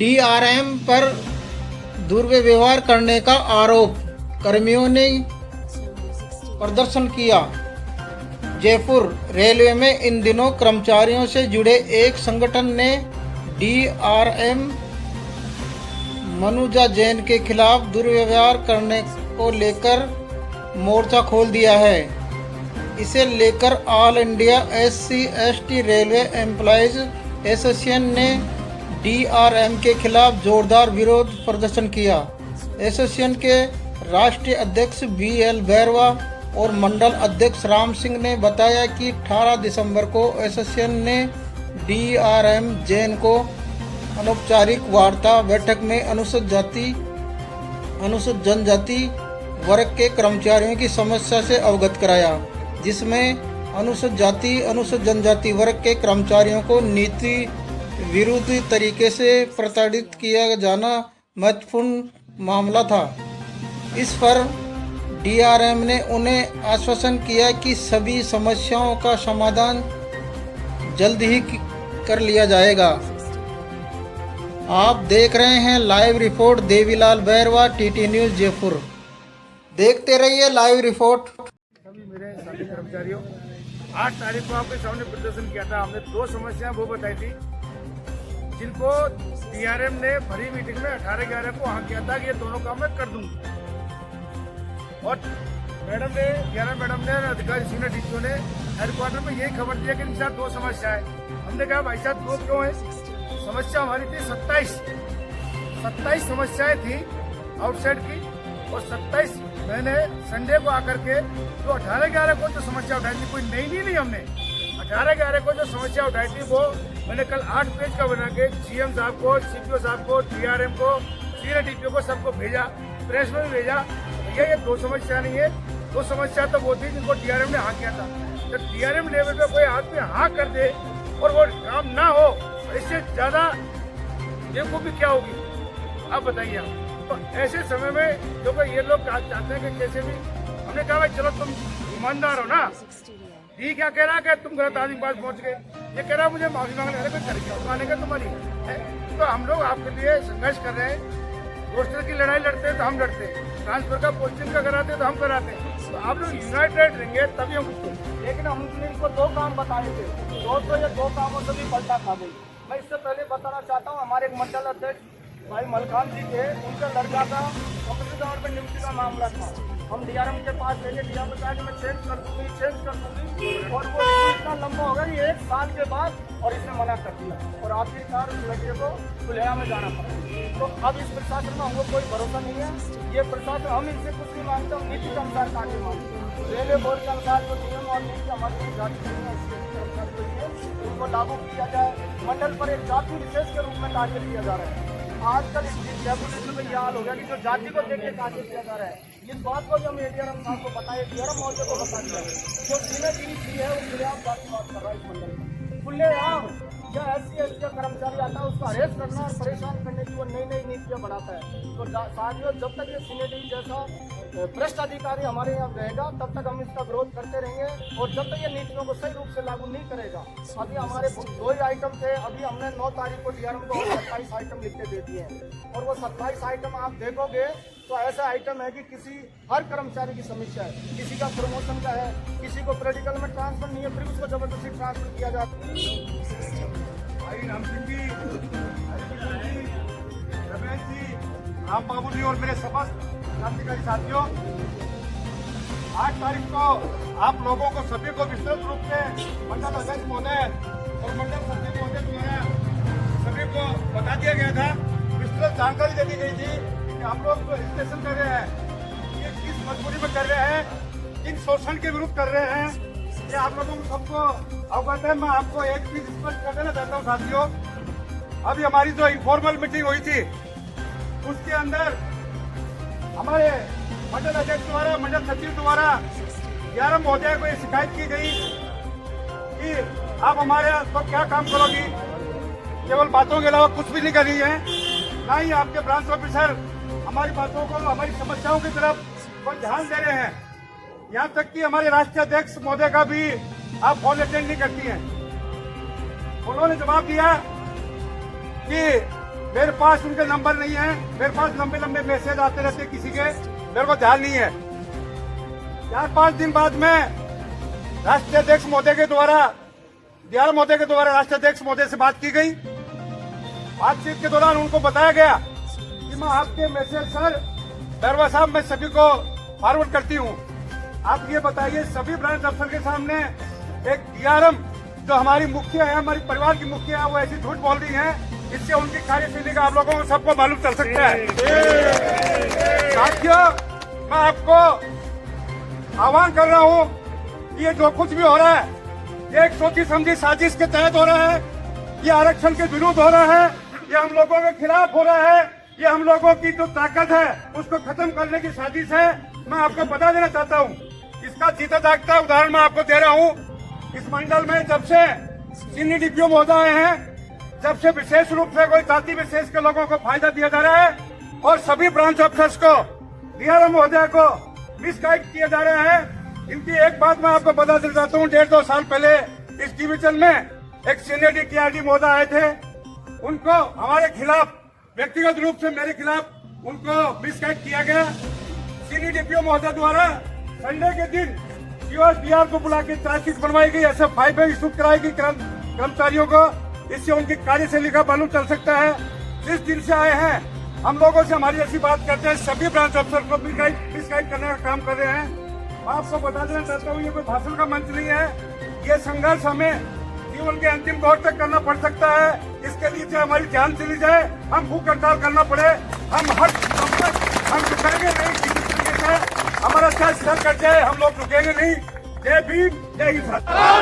DRM पर दुर्व्यवहार करने का आरोप, कर्मियों ने प्रदर्शन किया। जयपुर रेलवे में इन दिनों कर्मचारियों से जुड़े एक संगठन ने डीआरएम मनुजा जैन के खिलाफ दुर्व्यवहार करने को लेकर मोर्चा खोल दिया है। इसे लेकर all India SC/ST railway employees association ने डीआरएम के खिलाफ जोरदार विरोध प्रदर्शन किया। एसोसिएशन के राष्ट्रीय अध्यक्ष BL बैरवा और मंडल अध्यक्ष राम सिंह ने बताया कि 18 दिसंबर को एसोसिएशन ने डीआरएम जैन को अनौपचारिक वार्ता बैठक में अनुसूचित जनजाति वर्ग के कर्मचारियों की समस्या से अवगत कराया, जिसमें अनुसूचित जनजाति वर्ग के कर्मचारियों को नीति विरुद्ध तरीके से प्रताड़ित किया जाना महत्वपूर्ण मामला था। इस पर डीआरएम ने उन्हें आश्वासन किया कि सभी समस्याओं का समाधान जल्द ही कर लिया जाएगा। आप देख रहे हैं live report Devilal Bairwa, TT news Jaipur. देखते रहिए लाइव रिपोर्ट। सभी मेरे साथी कर्मचारियों, 8 तारीख को आपके सामने प्रदर्शन किया था। हमने 2 समस्याएं वो बताई थी जिनको डीआरएम ने भरी मीटिंग में 18/11 को हाँ किया था कि ये दोनों काम मैं कर दूंगी। और मैडम ने अधिकारी सीनियर डीपीओ ने हेडक्वार्टर में यही खबर दिया कि इनके साथ 2 समस्या है। हमने कहा भाई साहब 2 क्यों है? समस्या हमारी थी 27 समस्याएं थी आउटसाइड की, और 27 मैंने संडे को आकर के जो 18/11 को जो समस्या उठाई थी, कोई नई नहीं ली हमने। 18/11 को जो समस्या उठाई थी वो मैंने कल 8 पेज का बना के CM साहब को, CPO साहब को, DRM को, सीनियर DPO को सबको भेजा, प्रेस में भी भेजा। भैया ये 2 समस्या नहीं है, 2 समस्या तो वो थी जिनको डीआरएम ने हाँ किया था। जब डीआरएम लेवल पे कोई आदमी हाँ कर दे और वो काम ना हो, इससे ज्यादा बेवकूफी क्या होगी? आप बताइए। तो ऐसे समय में जो ये लोग चाहते हैं कि कैसे भी, हमने कहा भाई चलो तुम ईमानदार हो ना। ये क्या कह रहा है कि तुम गलत आदमी के पास पहुंच गए, ये कह रहा है मुझे माफी मांगने वाले कोई तरीका माने का तुम्हारी है। तो हम लोग आपके लिए संघर्ष कर रहे हैं। रोस्टर की लड़ाई लड़ते हैं तो हम लड़ते हैं, ट्रांसफर का पोस्टिंग का कराते हैं तो हम कराते हैं। तो आप लोग यूनाइटेड रहेंगे तभी हम कुछ। लेकिन हमने इनको 2 काम बताए थे, दोस्तों ये 2 कामों से भी पलटा खा गई। मैं इससे पहले बताना चाहता हूँ, हमारे एक मंडल अध्यक्ष भाई मलखान जी थे, उनका लड़का का ऑफिस तौर पर नियुक्ति का मामला था। हम डीआरएम के पास ले गए, डीआरएम कहा कि मैं चेंज कर दूंगी, और वो इतना लंबा हो गया कि 1 साल के बाद, और इसने मना कर दिया और आखिरकार उस लड़के को सुलेहा में जाना पड़ा। तो अब इस प्रशासन में हमको कोई भरोसा नहीं है। ये प्रशासन, हम इनसे कुछ नहीं मांगते, हम नीति के अनुसार कार्य मांगते हैं। रेलवे बोर्ड के अनुसार जो नियम और नीति हमारी जाति उनको लागू किया जाए। मंडल पर एक जाति विशेष के रूप में कार्य किया जा रहा है। आजकल इस जयपुर में यह हाल हो गया कि जो जाति को देख के कार्य किया जा रहा है। इस बात को जो डीआरएम साहब को बताया, डीआरएम महोदय को बता दिया, जो सीनियर डीसी है वो खुलेआम बात कर रहा है। इस मंडल में खुलेआम या SC/ST का कर्मचारी आता है उसको अरेस्ट करना और परेशान करने की वो नई नीतियाँ बढ़ाता है। तो साथियों, जब तक ये सीनियर डीसी जैसा भ्रष्ट अधिकारी हमारे यहाँ रहेगा तब तक हम इसका विरोध करते रहेंगे, और जब तक ये नीतियों को सही रूप से लागू नहीं करेगा। अभी हमारे 2 ही आइटम थे, अभी हमने 9 तारीख को डीआरएम को 27 आइटम लिख के दे दिए हैं। और वो 27 आइटम आप देखोगे तो ऐसा आइटम है कि हर कर्मचारी की समस्या है। किसी का प्रमोशन का है, किसी को प्रेडिकल में ट्रांसफर नहीं है, फिर उसको जबरदस्ती ट्रांसफर किया जाता है। भाई राम सिंह जी, रमेश जी, राम बाबू जी और मेरे समस्त क्रांतिकारी साथियों, 8 तारीख को आप लोगों को सभी को विस्तृत रूप से मंडल अध्यक्ष महोदय और मंडल सचिव महोदय द्वारा सभी को बता दिया गया था, विस्तृत जानकारी दे दी गई थी कि आप लोग जो रजिस्ट्रेशन कर रहे हैं ये किस मजबूरी में कर रहे हैं, किन शोषण के विरुद्ध कर रहे हैं, ये आप लोगों को सबको अवगत है। मैं आपको एक चीज स्पष्ट कर देना चाहता हूँ साथियों, अभी हमारी जो इनफॉर्मल मीटिंग हुई थी उसके अंदर हमारे मंडल अध्यक्ष द्वारा, मंडल सचिव द्वारा डीआरएम महोदय को ये शिकायत की गई कि आप हमारे तो क्या काम करोगी, केवल बातों के अलावा कुछ भी नहीं कर रही है। ना ही आपके ब्रांच ऑफिसर हमारी बातों को, हमारी समस्याओं की तरफ कोई ध्यान दे रहे हैं। यहाँ तक कि हमारे राष्ट्रीय अध्यक्ष महोदय का भी आप फोन अटेंड नहीं करती हैं। उन्होंने जवाब दिया कि मेरे पास उनके नंबर नहीं है, मेरे पास लंबे लंबे मैसेज आते रहते किसी के, मेरे को ध्यान नहीं है। 4-5 दिन बाद में राष्ट्रीय अध्यक्ष महोदय के द्वारा, दियाल महोदय के द्वारा राष्ट्रीय अध्यक्ष महोदय से बात की गई। बातचीत के दौरान उनको बताया गया कि मैं आपके मैसेज सर बैरवा साहब मैं सभी को फॉरवर्ड करती हूँ। आप ये बताइए सभी ब्रांच अफसर के सामने एक डीआरएम जो हमारी मुखिया है, हमारी परिवार की मुखिया है, वो ऐसी झूठ बोल रही है, इससे उनकी कार्यशैली का आप लोगों को सबको मालूम चल सकता है। साथियों, मैं आपको आह्वान कर रहा हूँ कि ये जो कुछ भी हो रहा है ये एक सोची समझी साजिश के तहत हो रहा है, ये आरक्षण के विरुद्ध हो रहा है, ये हम लोगों के खिलाफ हो रहा है, ये हम लोगों की जो ताकत है उसको खत्म करने की साजिश है। मैं आपको बता देना चाहता हूँ, इसका जीता जागता उदाहरण मैं आपको दे रहा हूँ। इस मंडल में जब से सीनियर डीपीओ महोदय हैं, जब से विशेष रूप से कोई जाति विशेष के लोगों को फायदा दिया जा रहा है और सभी ब्रांच अफसर्स को, डीआरएम महोदय को मिसगाइड किया जा रहा है। इनकी एक बात मैं आपको बता देना चाहता हूँ, 1.5-2 साल पहले इस डिवीजन में एक सीनियर टीआरडी महोदय आए थे, उनको हमारे खिलाफ व्यक्तिगत रूप से मेरे खिलाफ उनको मिसगाइड किया गया। सीनियर डीपीओ महोदय द्वारा संडे के दिन सीओएसडीआर को बुला के चार्जशीट बनवाई गई, ऐसे 5 इशू कराई गई कर्मचारियों को। इससे उनकी कार्यशैली का मालूम चल सकता है। जिस दिन से आए हैं हम लोगों से हमारी ऐसी बात करते हैं, सभी ब्रांच अफसर को मिसगाइड करने का काम कर रहे हैं। मैं आपको बता देना चाहता हूँ, ये कोई भाषण का मंच नहीं है, ये संघर्ष हमें जीवन के अंतिम दौर तक करना पड़ सकता है। इसके लिए चाहे हमारी जान चली जाए, हम भूख हड़ताल करना पड़े, हम हर हम रुकेंगे नहीं। किसी तरीके से हमारा चाहे सर कट जाए, हम लोग रुकेंगे नहीं। जय भीम, जय हिंद।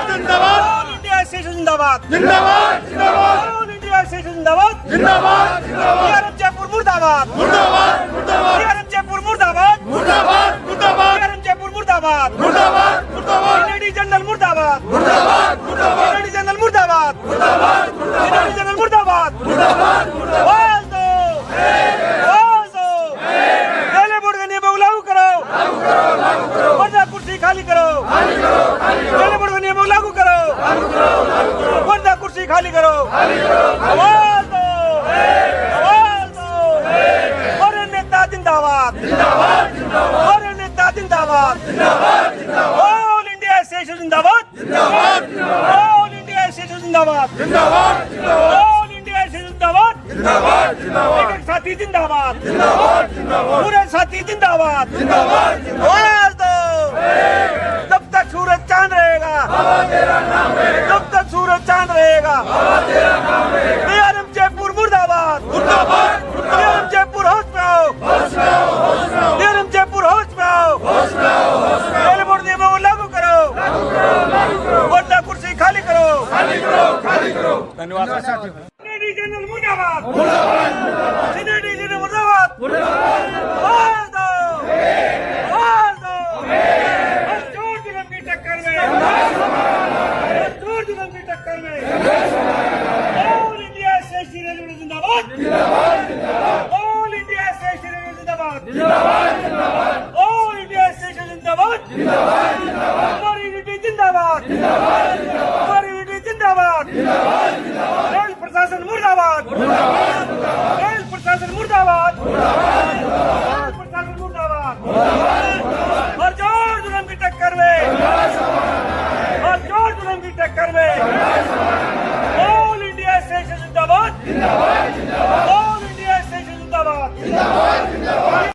जिंदाबाद इंडिया से जिंदाबाद, जिंदाबाद जिंदाबाद इंडिया से जिंदाबाद, जिंदाबाद जिंदाबाद, जयपुर मुर्दाबाद, मुर्दाबाद मुर्दाबाद जयपुर मुर्दाबाद, मुर्दाबाद मुर्दाबाद जयपुर मुर्दाबाद, मुर्दाबाद मुर्दाबाद लेडी जनरल मुर्दाबाद, मुर्दाबाद मुर्दाबाद लेडी जनरल मुर्दाबाद, मुर्दाबाद लेडी जनरल मुर्दाबाद, मुर्दाबाद बोल दो, पहले बोर्ड का नियम लागू करो, वरना कुर्सी खाली करो, पहले बोर्ड का नियम लागू करो, वरना कुर्सी खाली करो, आवाज दो, और नेता जिंदाबाद, और नेता जिंदाबाद, ऑल इंडिया एसोसिएशन जिंदाबाद, ऑल इंडिया एसोसिएशन जिंदाबाद, ऑल इंडिया एसोसिएशन जिंदाबाद, एक साथी जिंदाबाद, पूरे साथी जिंदाबाद, आवाज दो, जब तक सूरज चांद रहेगा, जब तक सूरज चांद रहेगा, डीआरएम जयपुर मुर्दाबाद, डीआरएम जयपुर होश में आओ, डीआरएम जयपुर होश में आओ, पहले बोर्ड नियमों को लागू करो, वरना कुर्सी खाली करो। धन्यवाद। लेडी जनरल मुर्दाबाद, लेडी जनरल मुर्दाबाद, आवाज दो, और जोर जुल्म की टक्कर में, और जोर जुल्म की टक्कर में, ऑल इंडिया एसोसिएशन रेलवे जिंदाबाद, ऑल इंडिया एसोसिएशन रेलवे जिंदाबाद, ऑल इंडिया एसोसिएशन जिंदाबाद, हमारी यूनिटी जिंदाबाद, हमारी यूनिटी जिंदाबाद, रेल प्रशासन मुर्दाबाद, रेल प्रशासन मुर्दाबाद, रेल प्रशासन मुर्दाबाद, और जोर जुल्म की टक्कर में, और जोर जुल्म की टक्कर में, ऑल इंडिया एसोसिएशन जिंदाबाद,